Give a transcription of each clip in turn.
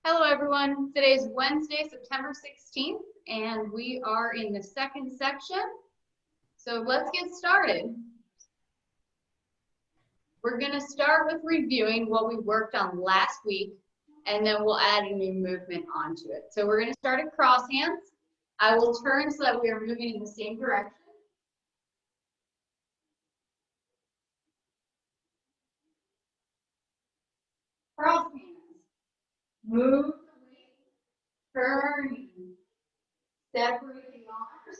Hello everyone, today is Wednesday, September 16th, and we are in the second section. So let's get started. We're gonna start with reviewing what we worked on last week, and then we'll add a new movement onto it. So we're gonna start at cross hands. I will turn so that we are moving in the same direction. Cross hands, move, turn, separate the arms,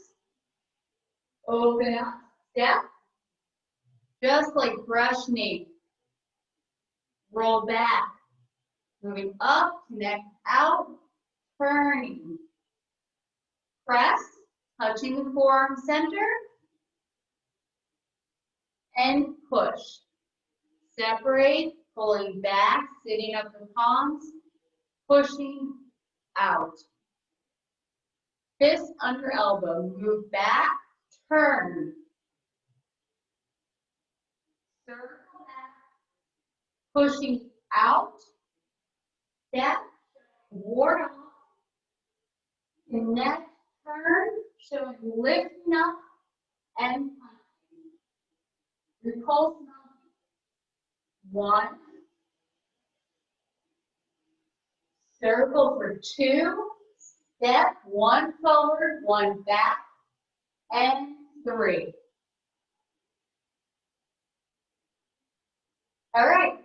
open up, step, just like brush knee. Roll back, moving up, connect out, turning. Press, touching the forearm center, and push. Separate, pulling back, sitting up the palms, pushing out. Fist under elbow, move back, turn. Circle back, pushing out, step, ward off, connect, turn, showing lifting up and punching. Repulse monkey. 1. Circle for 2. Step, 1 forward, 1 back, and 3. All right.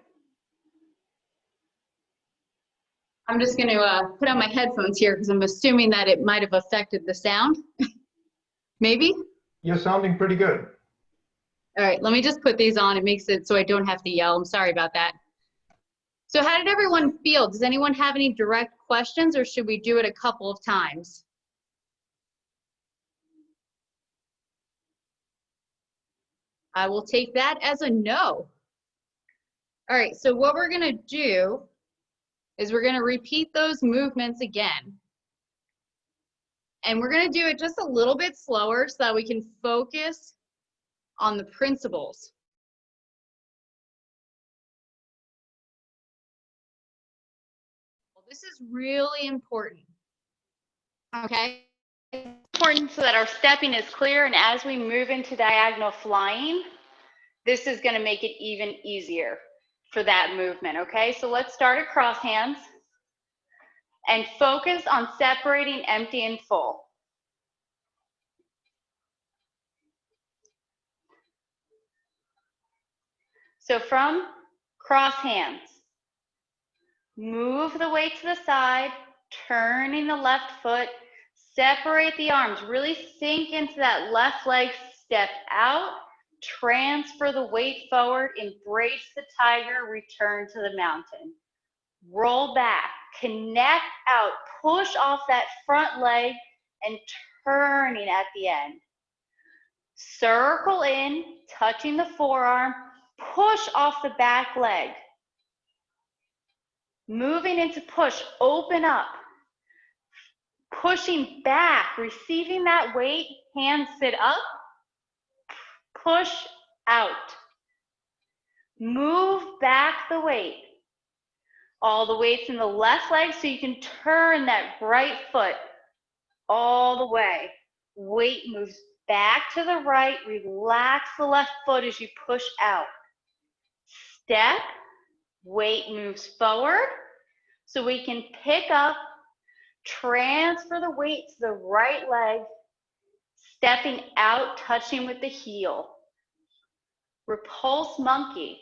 I'm just going to put on my headphones here because I'm assuming that it might have affected the sound. Maybe? You're sounding pretty good. All right, let me just put these on. It makes it so I don't have to yell. I'm sorry about that. So how did everyone feel? Does anyone have any direct questions, or should we do it a couple of times? I will take that as a no. All right, so what we're going to do is we're going to repeat those movements again. And we're going to do it just a little bit slower so that we can focus on the principles. This is really important, okay? It's important so that our stepping is clear, and as we move into diagonal flying, this is going to make it even easier for that movement, okay? So let's start at cross hands and focus on separating empty and full. So from cross hands, move the weight to the side, turning the left foot, separate the arms, really sink into that left leg, step out, transfer the weight forward, embrace the tiger, return to the mountain. Roll back, connect out, push off that front leg, and turning at the end. Circle in, touching the forearm, push off the back leg. Moving into push, open up. Pushing back, receiving that weight, hands sit up, push out. Move back the weight. All the weight's in the left leg so you can turn that right foot all the way. Weight moves back to the right, relax the left foot as you push out. Step, weight moves forward so we can pick up, transfer the weight to the right leg, stepping out, touching with the heel. Repulse monkey.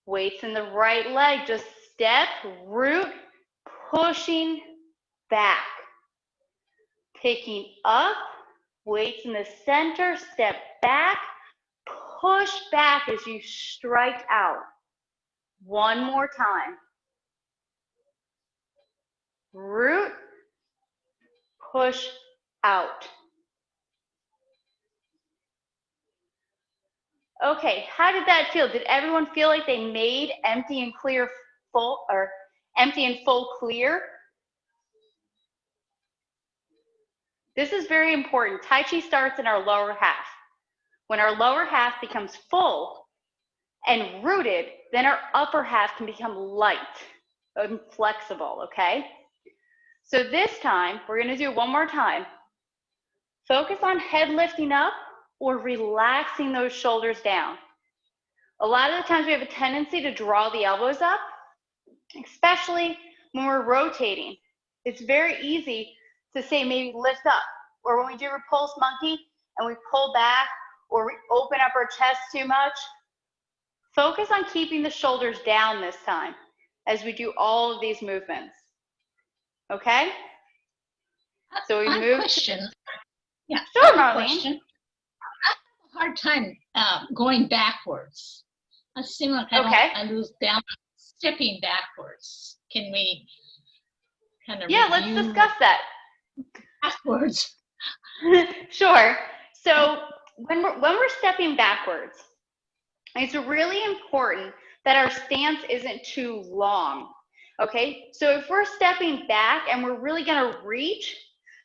Weights in the right leg, just step, root, pushing back. Picking up, weights in the center, step back, push back as you strike out. One more time. Root, push out. Okay, how did that feel? Did everyone feel like they made empty and clear full, or empty and full clear? This is very important. Tai Chi starts in our lower half. When our lower half becomes full and rooted, then our upper half can become light. and flexible, okay? So this time, we're gonna do it one more time. Focus on head lifting up or relaxing those shoulders down. A lot of the times we have a tendency to draw the elbows up, especially when we're rotating. It's very easy to say maybe lift up, or when we do repulse monkey and we pull back or we open up our chest too much. Focus on keeping the shoulders down this time as we do all of these movements. Okay? So we move. Question. Yeah. Sure, Marlene. Question. I have a hard time going backwards. I seem like I lose balance stepping backwards. Can we kind of let's discuss that. Backwards. Sure. So when we're stepping backwards, it's really important that our stance isn't too long. Okay? So if we're stepping back and we're really going to reach,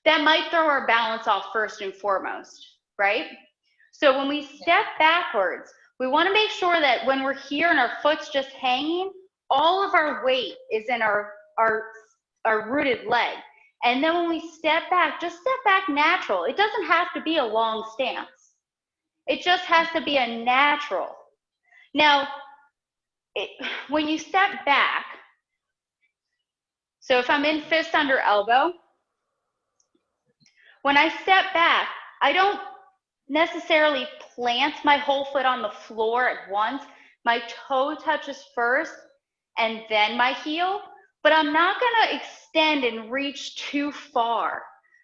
that might throw our balance off first and foremost, right? So when we step backwards, we want to make sure that when we're here and our foot's just hanging, all of our weight is in our rooted leg. And then when we step back, just step back natural. It doesn't have to be a long stance. It just has to be a natural. Now, when you step back, so if I'm in fist under elbow, when I step back, I don't necessarily plant my whole foot on the floor at once. My toe touches first and then my heel, but I'm not gonna extend and reach too far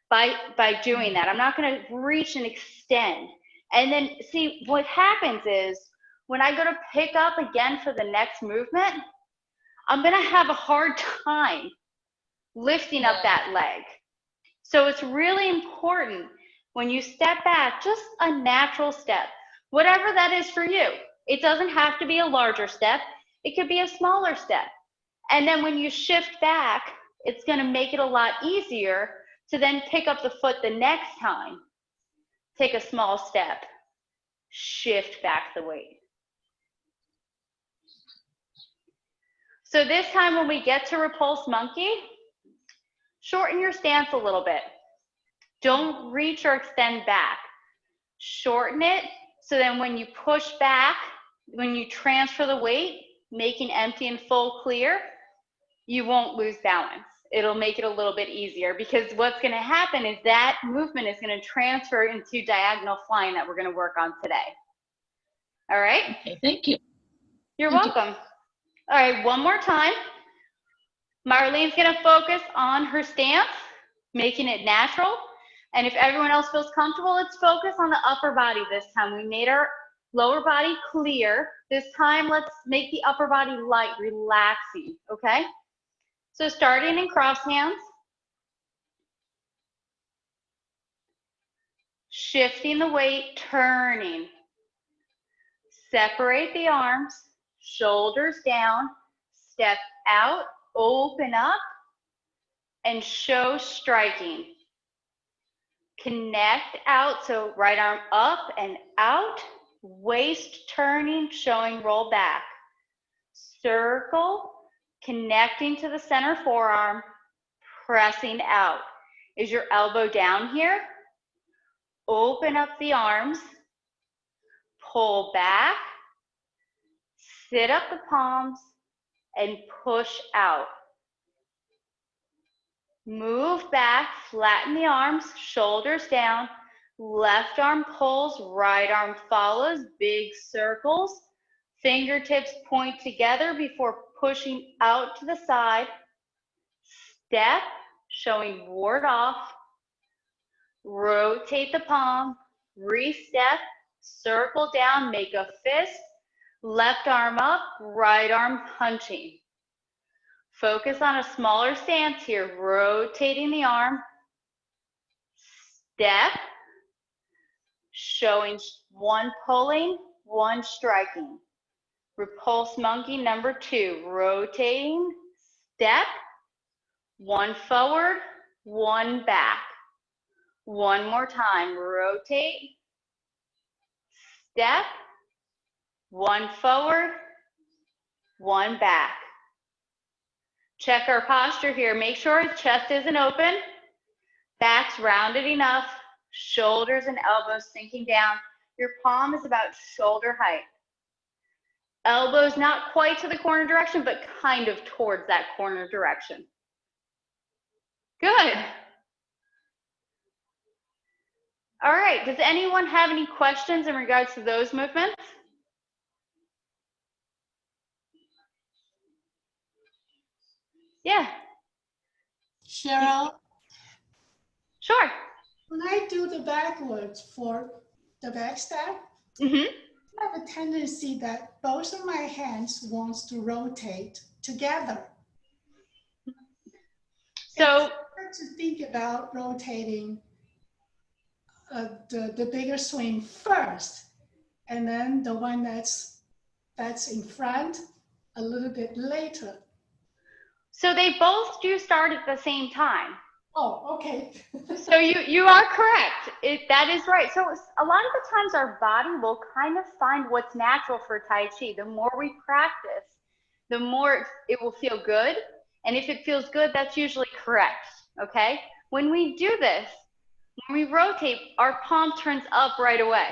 by doing that. I'm not gonna reach and extend. And then see, what happens is when I go to pick up again for the next movement, I'm gonna have a hard time lifting up that leg. So it's really important when you step back, just a natural step, whatever that is for you. It doesn't have to be a larger step. It could be a smaller step. And then when you shift back, it's going to make it a lot easier to then pick up the foot the next time. Take a small step, shift back the weight. So this time when we get to repulse monkey, shorten your stance a little bit. Don't reach or extend back. Shorten it so then when you push back, when you transfer the weight, making empty and full clear, you won't lose balance. It'll make it a little bit easier because what's going to happen is that movement is going to transfer into diagonal flying that we're going to work on today. All right? Okay, thank you. You're welcome. All right, one more time. Marlene's going to focus on her stance, making it natural. And if everyone else feels comfortable, let's focus on the upper body this time. We made our lower body clear. This time, let's make the upper body light, relaxing, okay? So starting in cross hands, shifting the weight, turning. Separate the arms, shoulders down, step out, open up, and show striking. Connect out, so right arm up and out, waist turning, showing roll back. Circle, connecting to the center forearm, pressing out. Is your elbow down here? Open up the arms, pull back, sit up the palms, and push out. Move back, flatten the arms, shoulders down, left arm pulls, right arm follows, big circles. Fingertips point together before pushing out to the side. Step, showing ward off. Rotate the palm, re-step, circle down, make a fist. Left arm up, right arm punching. Focus on a smaller stance here, rotating the arm. Step, showing one pulling, one striking. Repulse monkey number 2, rotating, step, one forward, one back. One more time, rotate, step, one forward, one back. Check our posture here. Make sure his chest isn't open. Back's rounded enough. Shoulders and elbows sinking down. Your palm is about shoulder height. Elbows not quite to the corner direction, but kind of towards that corner direction. Good. All right, does anyone have any questions in regards to those movements? Yeah. Cheryl, Sure. when I do the backwards for the back step, Mm-hmm. I have a tendency that both of my hands wants to rotate together. So, It's hard to think about rotating the bigger swing first, and then the one that's in front a little bit later. so they both do start at the same time. Oh, okay. So you are correct. That is right. So a lot of the times our body will kind of find what's natural for Tai Chi. The more we practice, the more it will feel good. And if it feels good, that's usually correct, okay? When we do this, when we rotate, our palm turns up right away.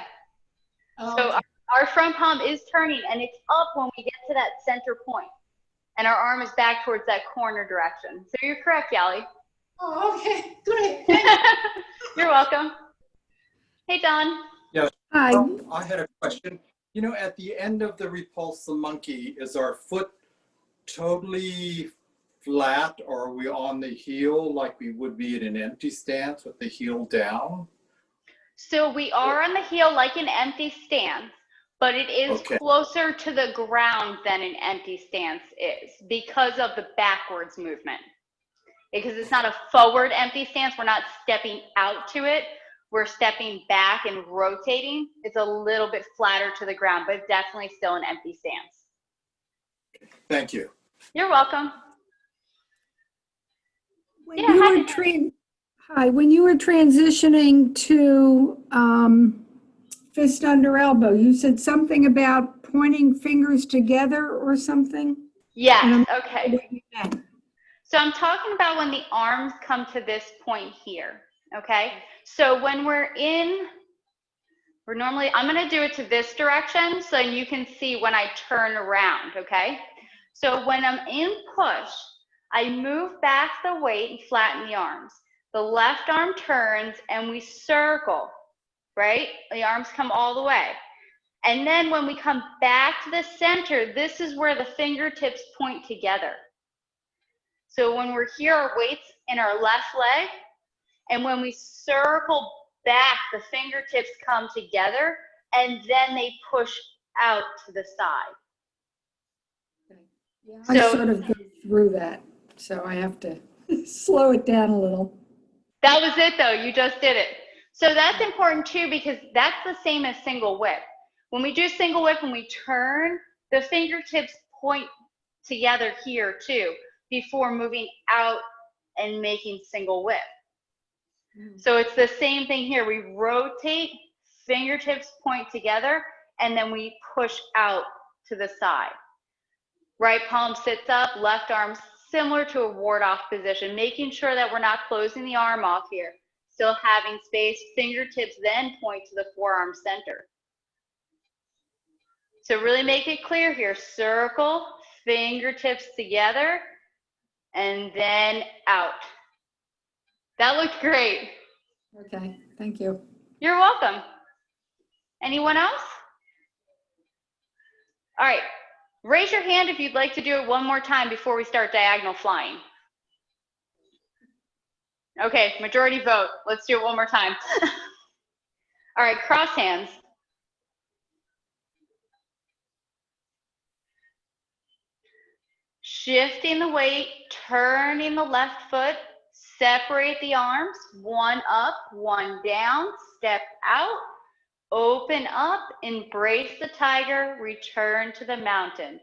Oh, So our front palm is turning, and it's up when we get to that center point. And our arm is back towards that corner direction. So you're correct, Yali. oh, okay, great. You're welcome. Hey, Don. Yes. Hi. I had a question. You know, at the end of the Repulse the Monkey, is our foot totally flat, or are we on the heel like we would be in an empty stance with the heel down? So we are on the heel like an empty stance, but it is Okay. closer to the ground than an empty stance is because of the backwards movement. Because it's not a forward empty stance, we're not stepping out to it. We're stepping back and rotating. It's a little bit flatter to the ground, but definitely still an empty stance. Thank you. You're welcome. When Yeah, you hi. were Hi, when you were transitioning to fist under elbow, you said something about pointing fingers together or something? Yes, okay. What you meant. So I'm talking about when the arms come to this point here, okay? So when we're normally, I'm gonna do it to this direction so you can see when I turn around, okay? So when I'm in push, I move back the weight and flatten the arms. The left arm turns and we circle, right? The arms come all the way. And then when we come back to the center, this is where the fingertips point together. So when we're here, our weight's in our left leg, and when we circle back, the fingertips come together, and then they push out to the side. Yeah, I So- sort of go through that, so I have to slow it down a little. That was it, though. You just did it. So that's important, too, because that's the same as single whip. When we do single whip, when we turn, the fingertips point together here, too, before moving out and making single whip. So it's the same thing here. We rotate, fingertips point together, and then we push out to the side. Right palm sits up, left arm similar to a ward-off position, making sure that we're not closing the arm off here. Still having space, fingertips then point to the forearm center. So really make it clear here, circle, fingertips together, and then out. That looked great. Okay, thank you. You're welcome. Anyone else? All right, raise your hand if you'd like to do it one more time before we start diagonal flying. Okay, majority vote. Let's do it one more time. All right, cross hands. Shifting the weight, turning the left foot, separate the arms, one up, one down, step out, open up, embrace the tiger, return to the mountain.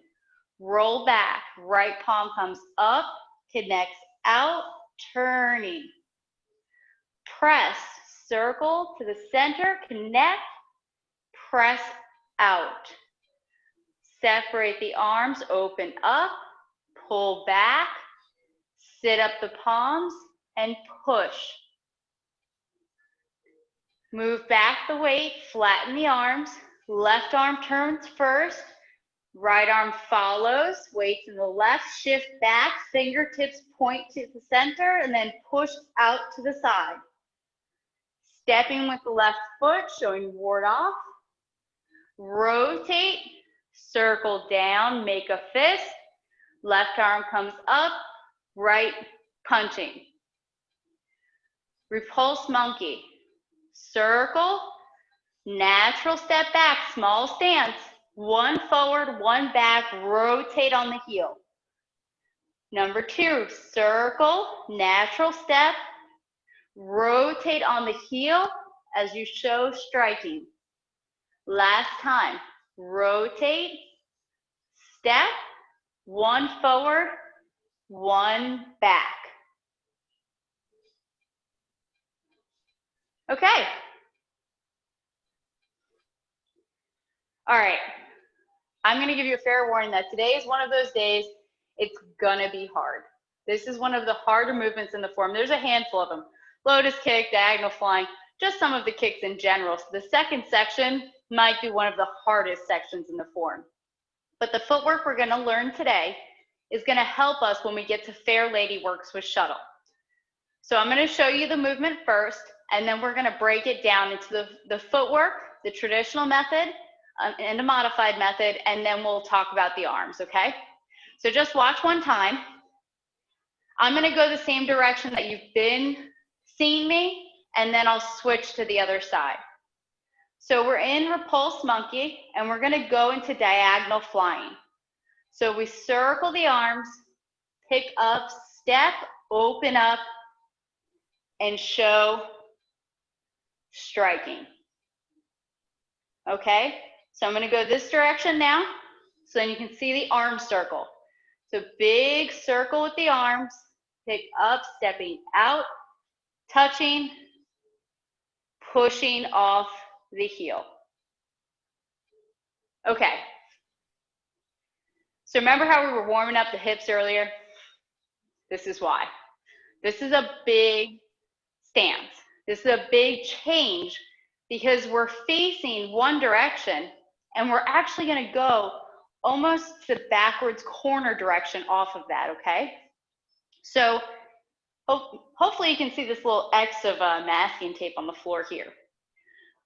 Roll back, right palm comes up, connects out, turning. Press, circle to the center, connect, press out. Separate the arms, open up, pull back, Sit up the palms and push. Move back the weight, flatten the arms. Left arm turns first, right arm follows, weights in the left, shift back, fingertips point to the center, and then push out to the side. Stepping with the left foot, showing ward off. Rotate, circle down, make a fist. Left arm comes up, right punching. Repulse monkey. Circle, natural step back, small stance. One forward, one back, rotate on the heel. Number 2, circle, natural step, rotate on the heel as you show striking. Last time, rotate, step, one forward, one back. Okay. All right. I'm going to give you a fair warning that today is one of those days it's going to be hard. This is one of the harder movements in the form. There's a handful of them. Lotus kick, diagonal flying, just some of the kicks in general. So the second section might be one of the hardest sections in the form. But the footwork we're going to learn today is going to help us when we get to Fair Lady Works with Shuttle. So I'm going to show you the movement first, and then we're going to break it down into the footwork, the traditional method, and a modified method, and then we'll talk about the arms, okay? So just watch one time. I'm going to go the same direction that you've been seeing me, and then I'll switch to the other side. So we're in repulse monkey, and we're going to go into diagonal flying. So we circle the arms, pick up, step, open up, and show striking. Okay? So I'm going to go this direction now, so then you can see the arm circle. So big circle with the arms, pick up, stepping out, touching, pushing off the heel. Okay. So remember how we were warming up the hips earlier? This is why. This is a big stance. This is a big change because we're facing one direction and we're actually going to go almost to the backwards corner direction off of that, okay? So hopefully you can see this little X of masking tape on the floor here.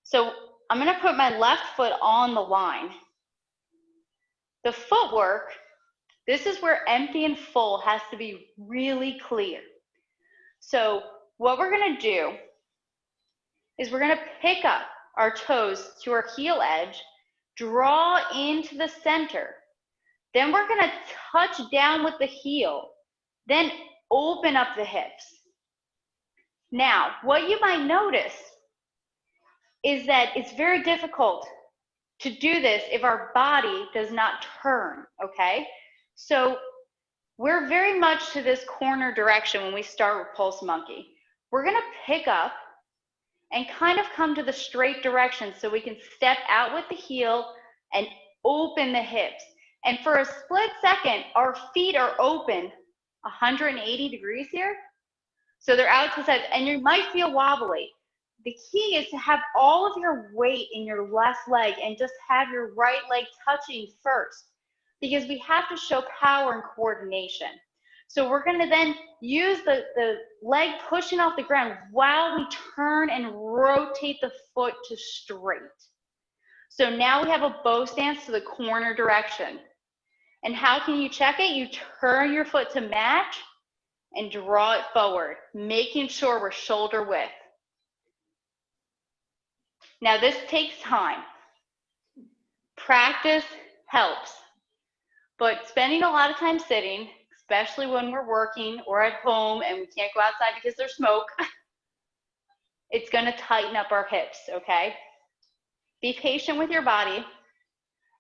So I'm going to put my left foot on the line. The footwork, this is where empty and full has to be really clear. So what we're going to do is we're going to pick up our toes to our heel edge, draw into the center. Then we're going to touch down with the heel, then open up the hips. Now, what you might notice is that it's very difficult to do this if our body does not turn, okay? So we're very much to this corner direction when we start repulse monkey. We're going to pick up and kind of come to the straight direction so we can step out with the heel and open the hips. And for a split second, our feet are open 180 degrees here. So they're out to the side, and you might feel wobbly. The key is to have all of your weight in your left leg and just have your right leg touching first, because we have to show power and coordination. So we're going to then use the leg pushing off the ground while we turn and rotate the foot to straight. So now we have a bow stance to the corner direction. And how can you check it? You turn your foot to match and draw it forward, making sure we're shoulder width. Now this takes time. Practice helps, but spending a lot of time sitting, especially when we're working or at home and we can't go outside because there's smoke, it's going to tighten up our hips, okay? Be patient with your body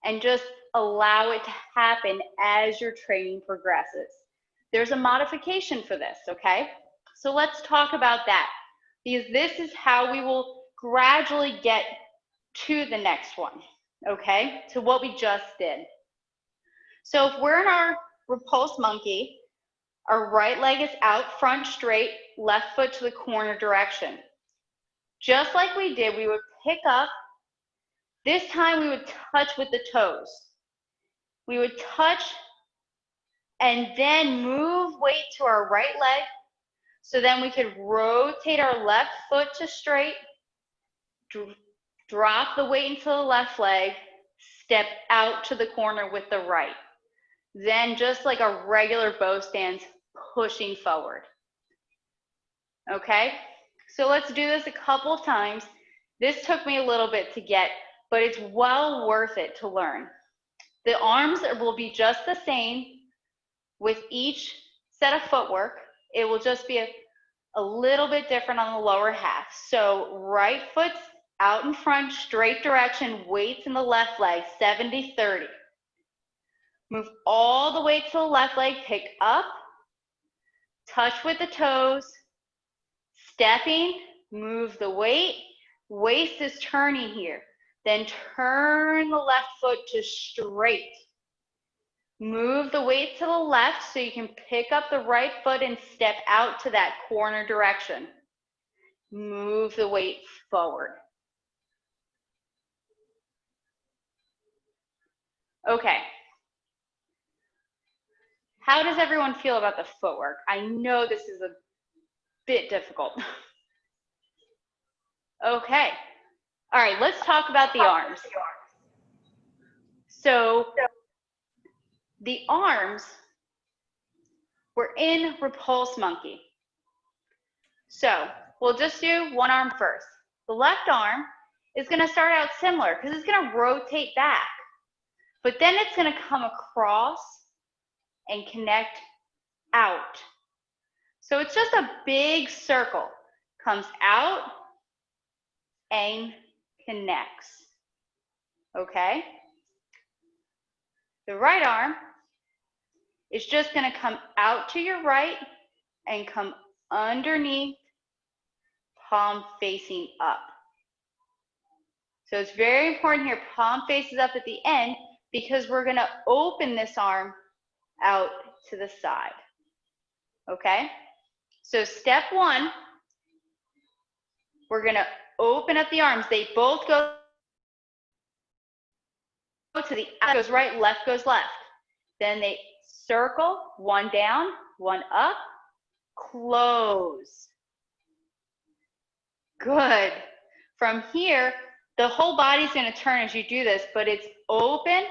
and just allow it to happen as your training progresses. There's a modification for this, okay? So let's talk about that, because this is how we will gradually get to the next one, okay? To what we just did. So if we're in our repulse monkey, Our right leg is out front straight, left foot to the corner direction. Just like we did, we would pick up. This time we would touch with the toes. We would touch and then move weight to our right leg. So then we could rotate our left foot to straight, drop the weight into the left leg, step out to the corner with the right. Then just like a regular bow stance, pushing forward. Okay, so let's do this a couple of times. This took me a little bit to get, but it's well worth it to learn. The arms will be just the same with each set of footwork. It will just be a little bit different on the lower half. So right foot's out in front, straight direction, weights in the left leg, 70-30. Move all the way to the left leg, pick up, touch with the toes, stepping, move the weight, waist is turning here. Then turn the left foot to straight. Move the weight to the left so you can pick up the right foot and step out to that corner direction. Move the weight forward. Okay. How does everyone feel about the footwork? I know this is a bit difficult. Okay. All right, let's talk about the arms. So the arms, we're in repulse monkey. So we'll just do one arm first. The left arm is going to start out similar because it's going to rotate back. But then it's going to come across and connect out. So it's just a big circle. Comes out and connects. Okay? The right arm is just going to come out to your right and come underneath, palm facing up. So it's very important here, palm faces up at the end, because we're going to open this arm out to the side. Okay? So step one, we're going to open up the arms. They both go to the left goes right, left goes left. Then they circle, one down, one up, close. Good. From here, the whole body's going to turn as you do this, but it's open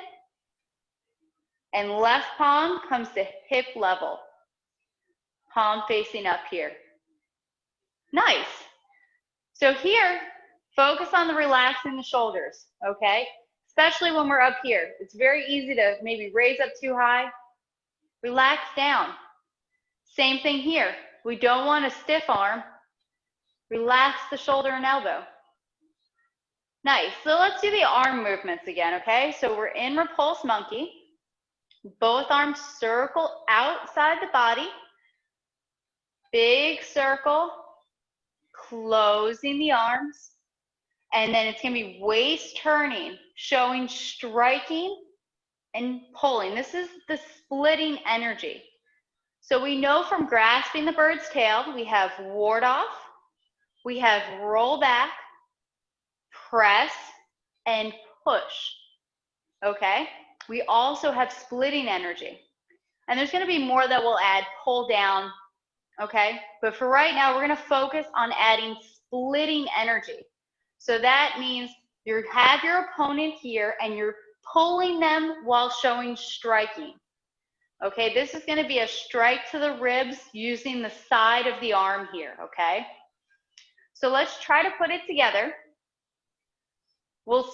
and left palm comes to hip level. Palm facing up here. Nice. So here, focus on the relaxing the shoulders, okay? Especially when we're up here. It's very easy to maybe raise up too high. Relax down. Same thing here. We don't want a stiff arm. Relax the shoulder and elbow. Nice. So let's do the arm movements again, okay? So we're in repulse monkey. Both arms circle outside the body. Big circle. Closing the arms. And then it's going to be waist turning, showing striking and pulling. This is the splitting energy. So we know from grasping the bird's tail, we have ward off, we have roll back, press, and push. Okay? We also have splitting energy. And there's going to be more that we'll add, pull down. Okay? But for right now, we're going to focus on adding splitting energy. So that means you have your opponent here and you're pulling them while showing striking. Okay, this is going to be a strike to the ribs using the side of the arm here, okay? So let's try to put it together. We'll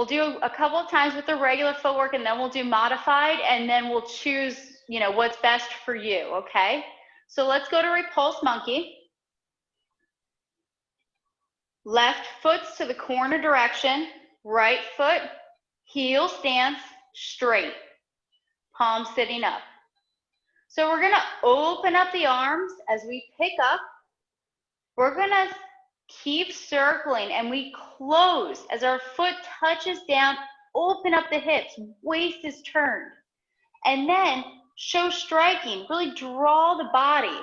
do a couple of times with the regular footwork and then we'll do modified and then we'll choose, you know, what's best for you, okay? So let's go to repulse monkey. Left foot's to the corner direction, right foot, heel stance, straight, palm sitting up. So we're gonna open up the arms as we pick up. We're gonna keep circling and we close as our foot touches down, open up the hips, waist is turned. And then show striking. Really draw the body.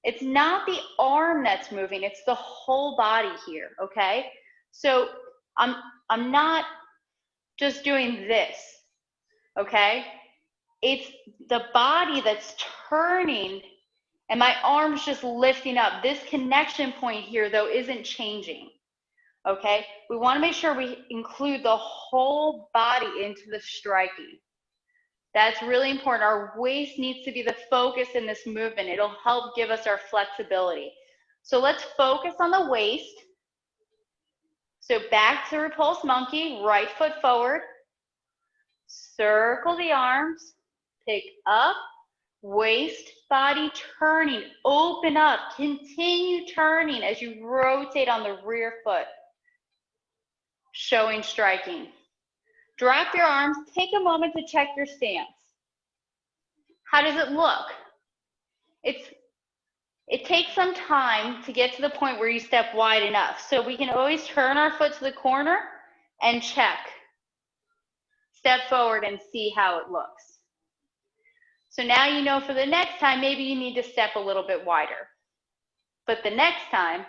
It's not the arm that's moving, it's the whole body here, okay? So I'm not just doing this, okay? It's the body that's turning and my arm's just lifting up. This connection point here, though, isn't changing, okay? We want to make sure we include the whole body into the striking. That's really important. Our waist needs to be the focus in this movement. It'll help give us our flexibility. So let's focus on the waist. So back to repulse monkey, right foot forward. Circle the arms, pick up, waist, body turning, open up, continue turning as you rotate on the rear foot. Showing striking. Drop your arms, take a moment to check your stance. How does it look? It takes some time to get to the point where you step wide enough. So we can always turn our foot to the corner and check. Step forward and see how it looks. So now you know for the next time, maybe you need to step a little bit wider. But the next time,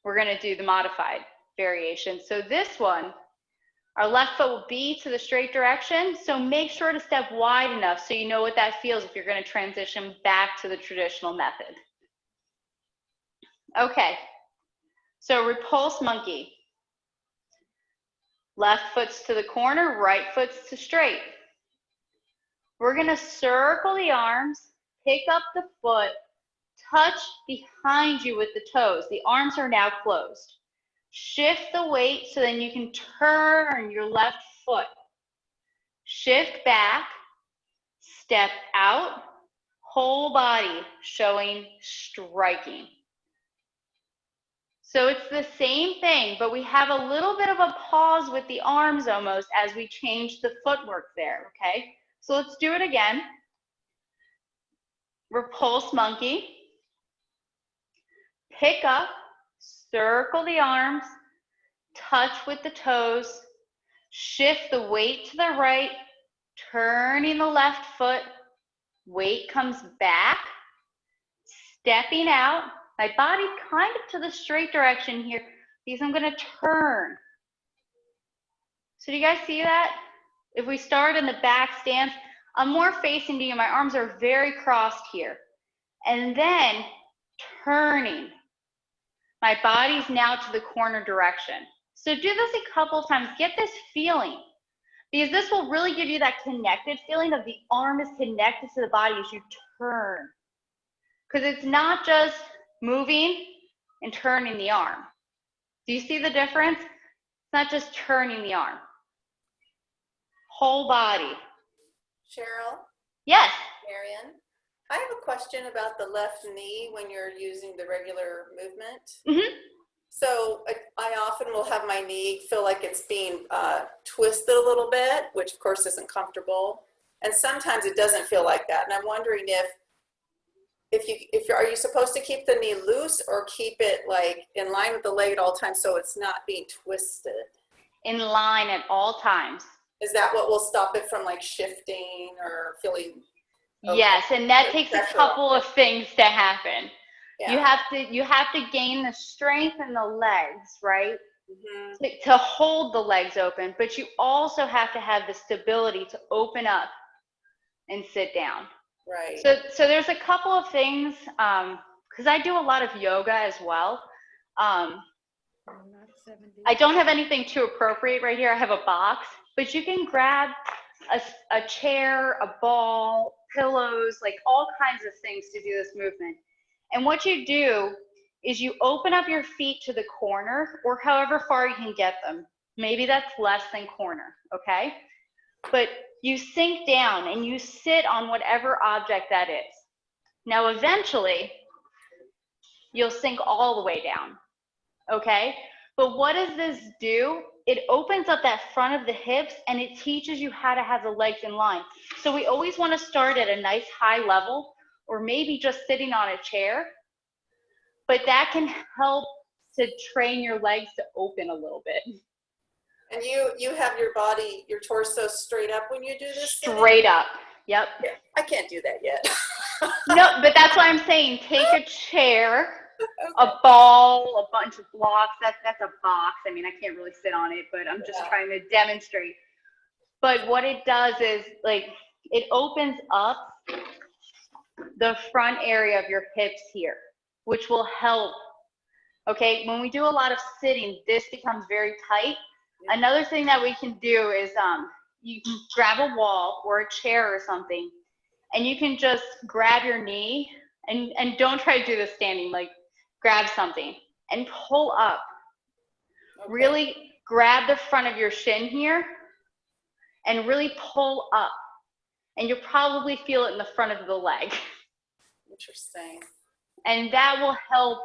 we're gonna do the modified variation. So this one, our left foot will be to the straight direction, so make sure to step wide enough so you know what that feels if you're going to transition back to the traditional method. Okay, so repulse monkey. Left foot's to the corner, right foot's to straight. We're going to circle the arms, pick up the foot, touch behind you with the toes. The arms are now closed. Shift the weight so then you can turn your left foot. Shift back, step out, whole body showing striking. So it's the same thing, but we have a little bit of a pause with the arms almost as we change the footwork there, okay? So let's do it again. Repulse monkey. Pick up. Circle the arms, touch with the toes, shift the weight to the right, turning the left foot, weight comes back, stepping out, my body kind of to the straight direction here because I'm gonna turn. So do you guys see that? If we start in the back stance, I'm more facing to you, my arms are very crossed here. And then turning. My body's now to the corner direction. So do this a couple of times, get this feeling, because this will really give you that connected feeling of the arm is connected to the body as you turn. Because it's not just moving and turning the arm. Do you see the difference? It's not just turning the arm. Whole body. Cheryl? Yes. Marion? I have a question about the left knee when you're using the regular movement. Mm-hmm. So I often will have my knee feel like it's being twisted a little bit, which of course isn't comfortable. And sometimes it doesn't feel like that. And I'm wondering are you supposed to keep the knee loose or keep it like in line with the leg at all times so it's not being twisted? In line at all times. Is that what will stop it from like shifting or feeling? Okay. Yes, and that takes a couple of things to happen. Yeah. You have to gain the strength in the legs, right? Mm-hmm. To hold the legs open, but you also have to have the stability to open up and sit down. Right. So there's a couple of things, because I do a lot of yoga as well. I don't have anything too appropriate right here. I have a box, but you can grab a chair, a ball, pillows, like all kinds of things to do this movement. And what you do is you open up your feet to the corner or however far you can get them. Maybe that's less than corner, okay? But you sink down and you sit on whatever object that is. Now, eventually, you'll sink all the way down, okay? But what does this do? It opens up that front of the hips and it teaches you how to have the legs in line. So we always want to start at a nice high level or maybe just sitting on a chair, but that can help to train your legs to open a little bit. And you have your body, your torso straight up when you do this? Straight up. Yep. Yeah, I can't do that yet. No, but that's why I'm saying take a chair, a ball, a bunch of blocks. That's a box. I mean, I can't really sit on it, but I'm just Yeah. trying to demonstrate. But what it does is like it opens up the front area of your hips here, which will help. Okay, when we do a lot of sitting, this becomes very tight. Another thing that we can do is you can grab a wall or a chair or something, and you can just grab your knee, and don't try to do this standing, like grab something and pull up. Okay. Really grab the front of your shin here and really pull up. And you'll probably feel it in the front of the leg. Interesting. And that will help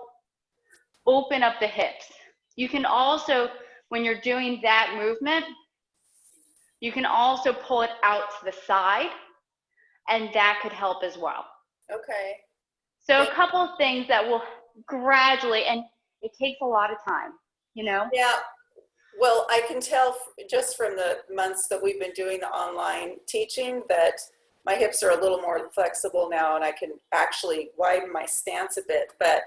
open up the hips. You can also, when you're doing that movement, you can also pull it out to the side, and that could help as well. Okay. So a couple of things that will gradually, and it takes a lot of time, you know? Yeah. Well, I can tell just from the months that we've been doing the online teaching that my hips are a little more flexible now, and I can actually widen my stance a bit. But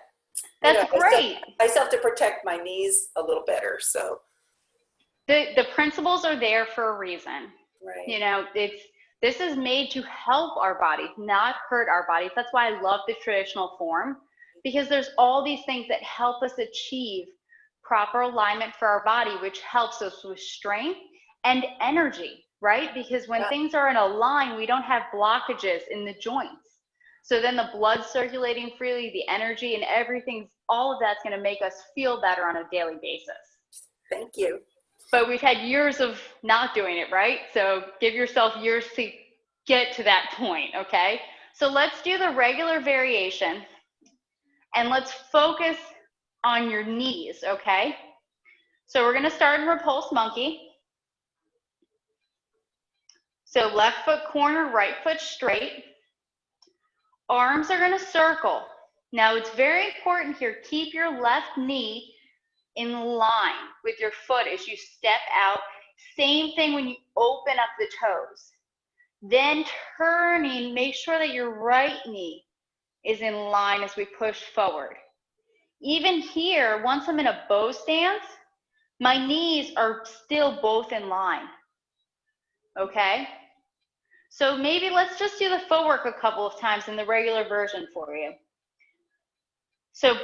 That's great. I still have to protect my knees a little better. So The principles are there for a reason. right. You know, this is made to help our bodies, not hurt our bodies. That's why I love the traditional form, because there's all these things that help us achieve proper alignment for our body, which helps us with strength and energy, right? Because when things are in a line, we don't have blockages in the joints. So then the blood circulating freely, the energy and everything, all of that's going to make us feel better on a daily basis. Thank you. But we've had years of not doing it, right? So give yourself years to get to that point, okay? So let's do the regular variation, and let's focus on your knees, okay? So we're gonna start in repulse monkey. So left foot corner, right foot straight. Arms are gonna circle. Now it's very important here, keep your left knee in line with your foot as you step out. Same thing when you open up the toes. Then turning, make sure that your right knee is in line as we push forward. Even here, once I'm in a bow stance, my knees are still both in line, okay? So maybe let's just do the footwork a couple of times in the regular version for you. So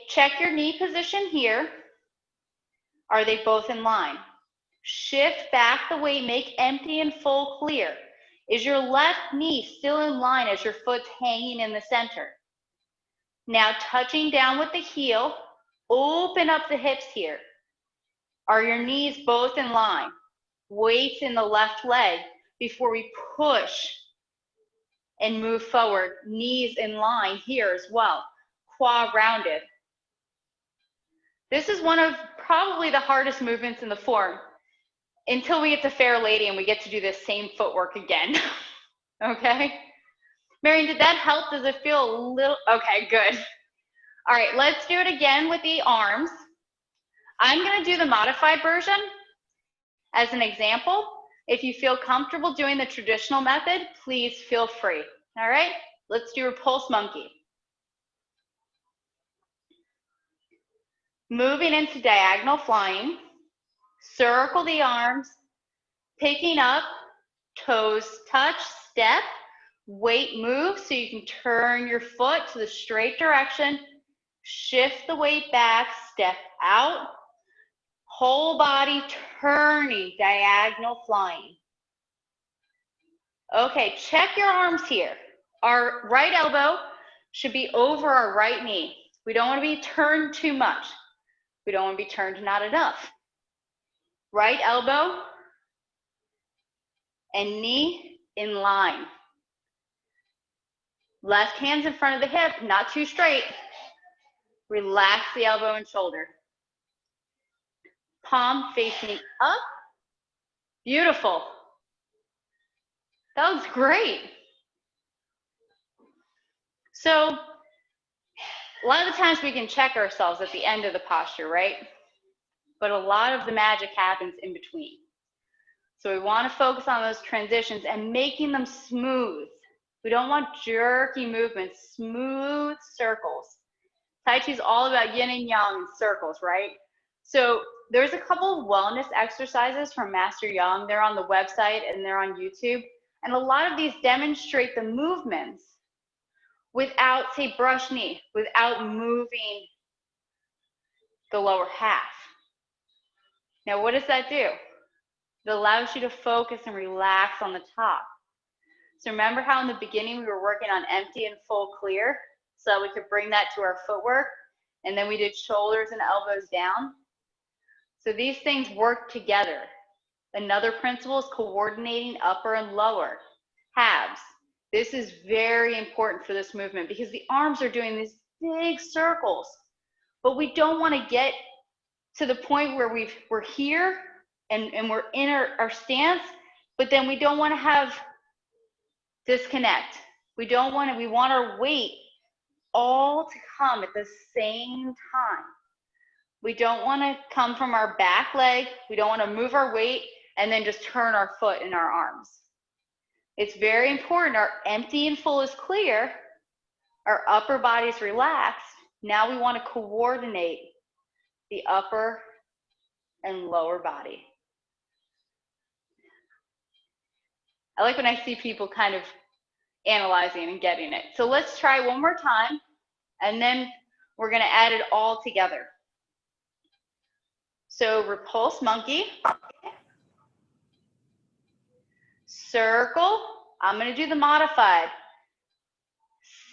check your knee position here. Are they both in line? Shift back the weight, make empty and full clear. Is your left knee still in line as your foot's hanging in the center? Now touching down with the heel, open up the hips here. Are your knees both in line? Weights in the left leg before we push and move forward. Knees in line here as well. Quad rounded. This is one of probably the hardest movements in the form until we get to Fair Lady and we get to do this same footwork again. Okay? Marion, did that help? Does it feel a little, okay, good. All right, let's do it again with the arms. I'm gonna do the modified version as an example. If you feel comfortable doing the traditional method, please feel free. All right, let's do repulse monkey. Moving into diagonal flying, circle the arms, picking up, toes touch, step, weight move so you can turn your foot to the straight direction, shift the weight back, step out, whole body turning, diagonal flying. Okay, check your arms here. Our right elbow should be over our right knee. We don't want to be turned too much. We don't want to be turned not enough. Right elbow and knee in line. Left hand's in front of the hip, not too straight. Relax the elbow and shoulder. Palm facing up. Beautiful. That was great. So a lot of the times we can check ourselves at the end of the posture, right? But a lot of the magic happens in between. So we want to focus on those transitions and making them smooth. We don't want jerky movements, smooth circles. Tai Chi is all about yin and yang and circles, right? So there's a couple of wellness exercises from Master Yang. They're on the website and they're on YouTube. And a lot of these demonstrate the movements without, say, brush knee, without moving the lower half. Now, what does that do? It allows you to focus and relax on the top. So remember how in the beginning we were working on empty and full clear so that we could bring that to our footwork, and then we did shoulders and elbows down? So these things work together. Another principle is coordinating upper and lower halves. This is very important for this movement because the arms are doing these big circles, but we don't want to get to the point where we're here and we're in our stance, but then we don't want to have disconnect. We want our weight all to come at the same time. We don't want to come from our back leg. We don't want to move our weight and then just turn our foot and our arms. It's very important. Our empty and full is clear. Our upper body is relaxed. Now we want to coordinate the upper and lower body. I like when I see people kind of analyzing and getting it. So let's try one more time, and then we're going to add it all together. So repulse monkey, circle. I'm going to do the modified.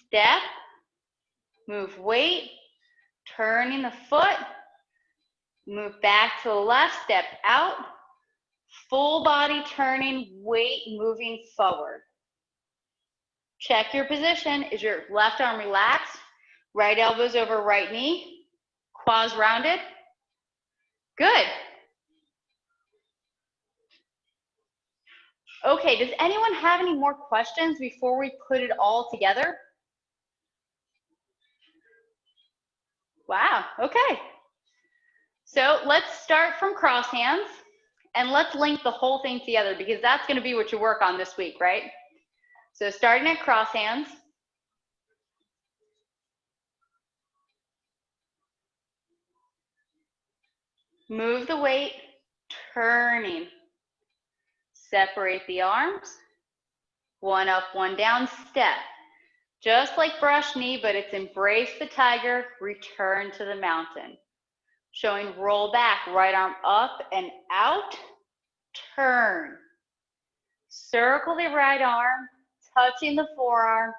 Step, move weight, turning the foot, move back to the left, step out, full body turning, weight moving forward. Check your position. Is your left arm relaxed? Right elbows over right knee, quads rounded. Good. Okay, does anyone have any more questions before we put it all together? Wow, okay. So let's start from cross hands and let's link the whole thing together because that's going to be what you work on this week, right? So starting at cross hands. Move the weight, turning. Separate the arms. One up, one down, step. Just like brush knee, but it's embrace the tiger, return to the mountain. Showing roll back, right arm up and out, turn. Circle the right arm, touching the forearm,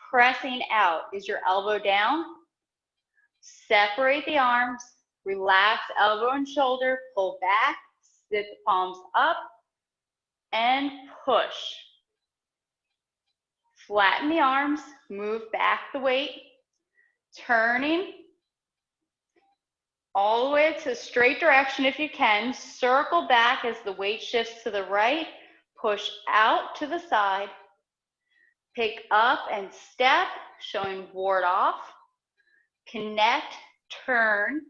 pressing out. Is your elbow down? Separate the arms, relax elbow and shoulder, pull back, sit the palms up, and push. Flatten the arms, move back the weight, turning all the way to the straight direction if you can. Circle back as the weight shifts to the right, push out to the side, pick up and step, showing ward off, connect, turn,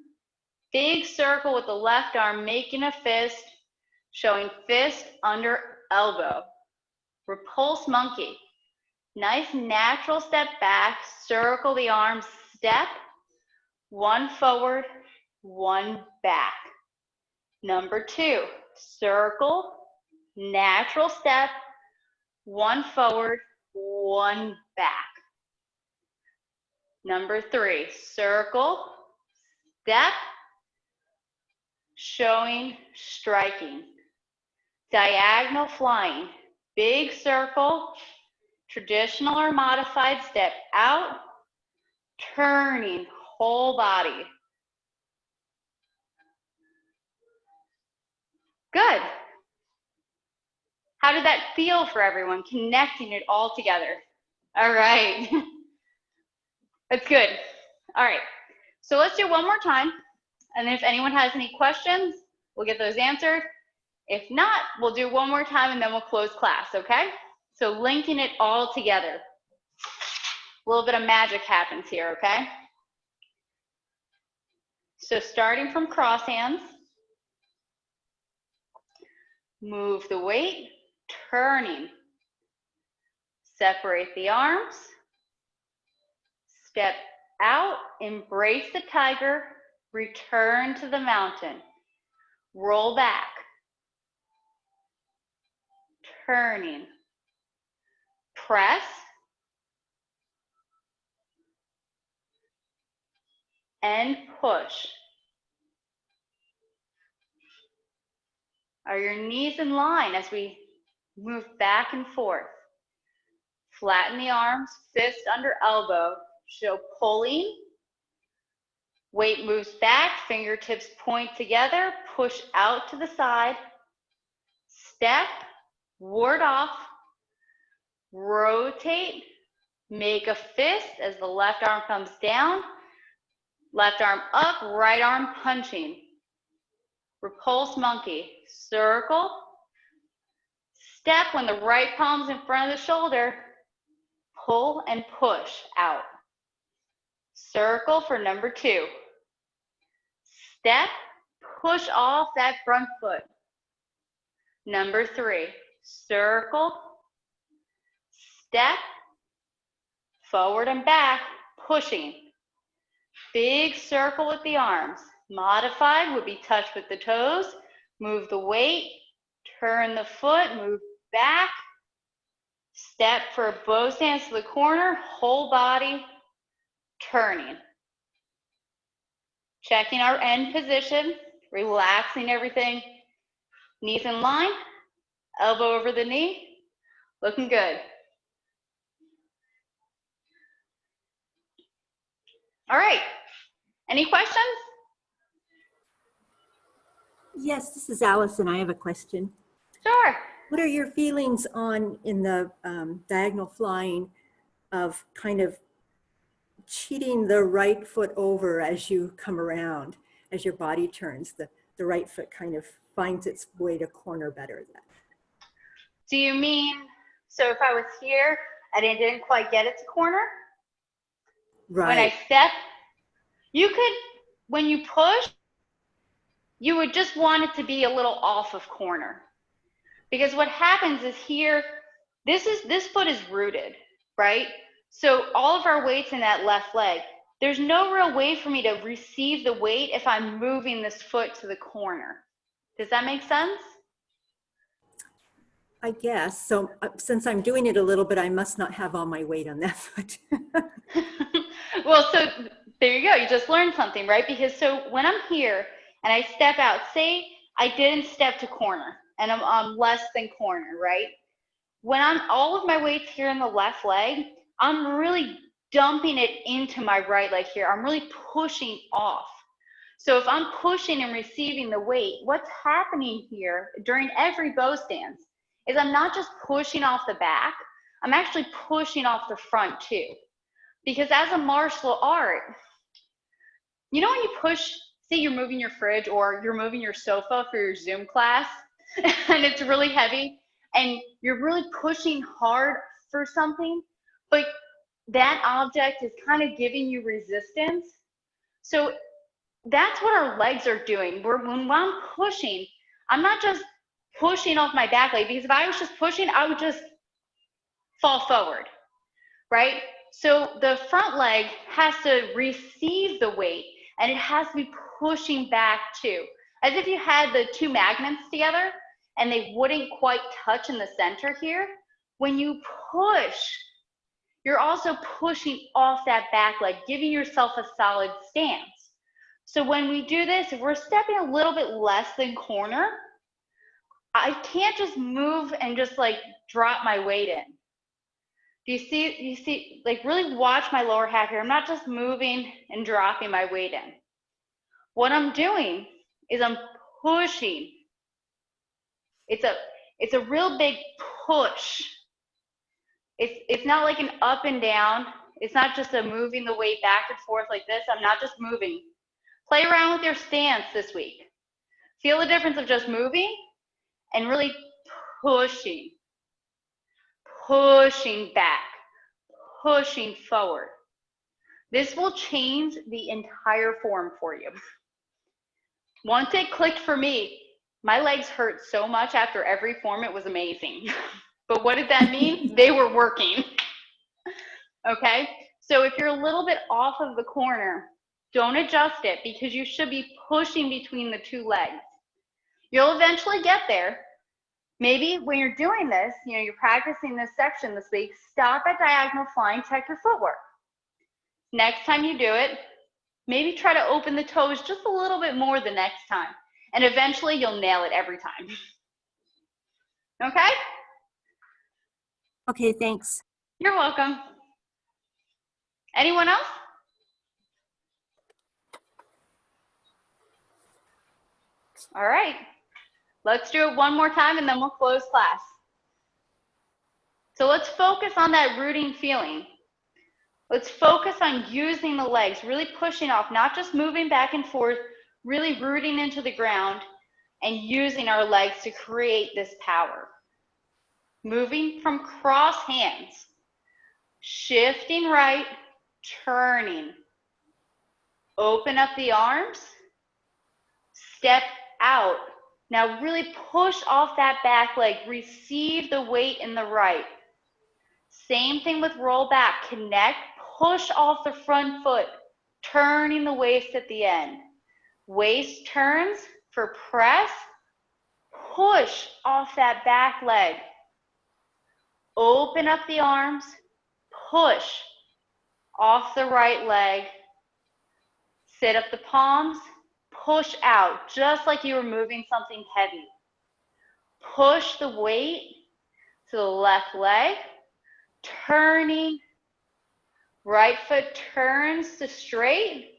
big circle with the left arm, making a fist, showing fist under elbow. Repulse monkey. Nice natural step back, circle the arms, step, one forward, one back. Number two, circle, natural step, one forward, one back. Number three, circle, step, showing striking. Diagonal flying, big circle, traditional or modified step out, turning whole body. Good. How did that feel for everyone, connecting it all together? All right. That's good. All right. So let's do one more time. And then if anyone has any questions, we'll get those answered. If not, we'll do one more time and then we'll close class, okay? So linking it all together. A little bit of magic happens here, okay? So starting from cross hands, Move the weight, turning. Separate the arms. Step out, embrace the tiger, return to the mountain. Roll back. Turning. Press. And push. Are your knees in line as we move back and forth? Flatten the arms, fist under elbow. Show pulling. Weight moves back, fingertips point together, push out to the side. Step, ward off, rotate, make a fist as the left arm comes down, left arm up, right arm punching. Repulse monkey, circle, step when the right palm's in front of the shoulder, pull and push out. Circle for number 2. Step, push off that front foot. Number 3, circle, step, forward and back, pushing. Big circle with the arms. Modified would be touch with the toes, move the weight, turn the foot, move back, step for a bow stance to the corner, whole body, turning. Checking our end position, relaxing everything. Knees in line, elbow over the knee, looking good. All right, any questions? Yes, this is Allison. I have a question. Sure. What are your feelings on, in the diagonal flying, of kind of cheating the right foot over as you come around, as your body turns? The right foot kind of finds its way to corner better then. Do you mean, so if I was here and it didn't quite get it to corner? Right. When I step, you could, when you push, you would just want it to be a little off of corner. Because what happens is here, this foot is rooted, right? So all of our weight's in that left leg. There's no real way for me to receive the weight if I'm moving this foot to the corner. Does that make sense? I guess. So since I'm doing it a little bit, I must not have all my weight on that foot. Well, so there you go. You just learned something, right? Because so when I'm here and I step out, say I didn't step to corner and I'm less than corner, right? When I'm all of my weight's here in the left leg, I'm really dumping it into my right leg here. I'm really pushing off. So if I'm pushing and receiving the weight, what's happening here during every bow stance is I'm not just pushing off the back, I'm actually pushing off the front too. Because as a martial art, you know when you push, say you're moving your fridge or you're moving your sofa for your Zoom class and it's really heavy and you're really pushing hard for something, but that object is kind of giving you resistance. So that's what our legs are doing. When I'm pushing, I'm not just pushing off my back leg, because if I was just pushing, I would just fall forward, right? So the front leg has to receive the weight and it has to be pushing back too. As if you had the two magnets together and they wouldn't quite touch in the center here. When you push, you're also pushing off that back leg, giving yourself a solid stance. So when we do this, if we're stepping a little bit less than corner, I can't just move and just like drop my weight in. Do you see, like really watch my lower half here. I'm not just moving and dropping my weight in. What I'm doing is I'm pushing. It's a real big push. It's not like an up and down. It's not just a moving the weight back and forth like this. I'm not just moving. Play around with your stance this week. Feel the difference of just moving and really pushing. Pushing back. Pushing forward. This will change the entire form for you. Once it clicked for me, My legs hurt so much after every form, it was amazing. But what did that mean? They were working. Okay? So if you're a little bit off of the corner, don't adjust it because you should be pushing between the two legs. You'll eventually get there. Maybe when you're doing this, you're practicing this section this week, stop at diagonal flying, check your footwork. Next time you do it, maybe try to open the toes just a little bit more the next time. And eventually you'll nail it every time. Okay? Okay, thanks. You're welcome. Anyone else? All right. Let's do it one more time and then we'll close class. So let's focus on that rooting feeling. Let's focus on using the legs, really pushing off, not just moving back and forth, really rooting into the ground and using our legs to create this power. Moving from cross hands, shifting right, turning. Open up the arms, step out. Now really push off that back leg, receive the weight in the right. Same thing with roll back, connect, push off the front foot, turning the waist at the end. Waist turns for press, push off that back leg. Open up the arms, push off the right leg. Sit up the palms, push out, just like you were moving something heavy. Push the weight to the left leg, turning. Right foot turns to straight.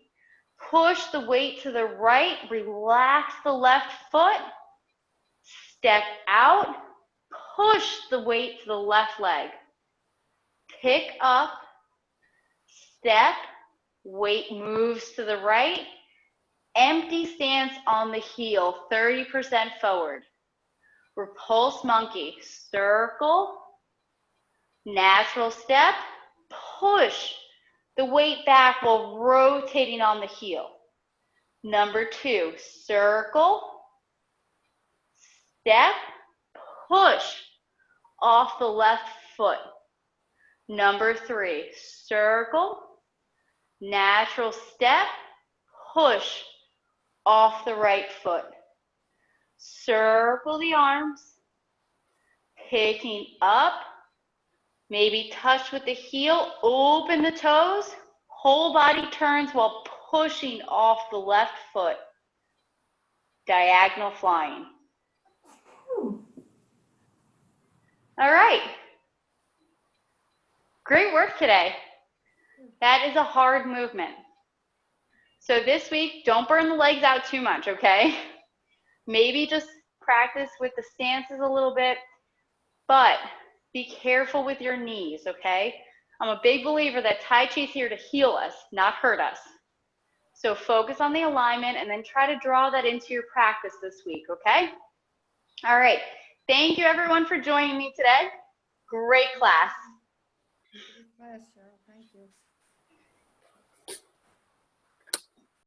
Push the weight to the right, relax the left foot. Step out, push the weight to the left leg. Pick up, step, weight moves to the right. Empty stance on the heel, 30% forward. Repulse monkey, circle, natural step, push the weight back while rotating on the heel. Number 2, circle, step, push off the left foot. Number 3, circle, natural step, push off the right foot. Circle the arms, picking up, maybe touch with the heel, open the toes, whole body turns while pushing off the left foot. Diagonal flying. All right. Great work today. That is a hard movement. So this week, don't burn the legs out too much, okay? Maybe just practice with the stances a little bit, but be careful with your knees, okay? I'm a big believer that Tai Chi is here to heal us, not hurt us. So focus on the alignment and then try to draw that into your practice this week, okay? All right. Thank you, everyone, for joining me today. Great class. Good class, Cheryl. Thank you.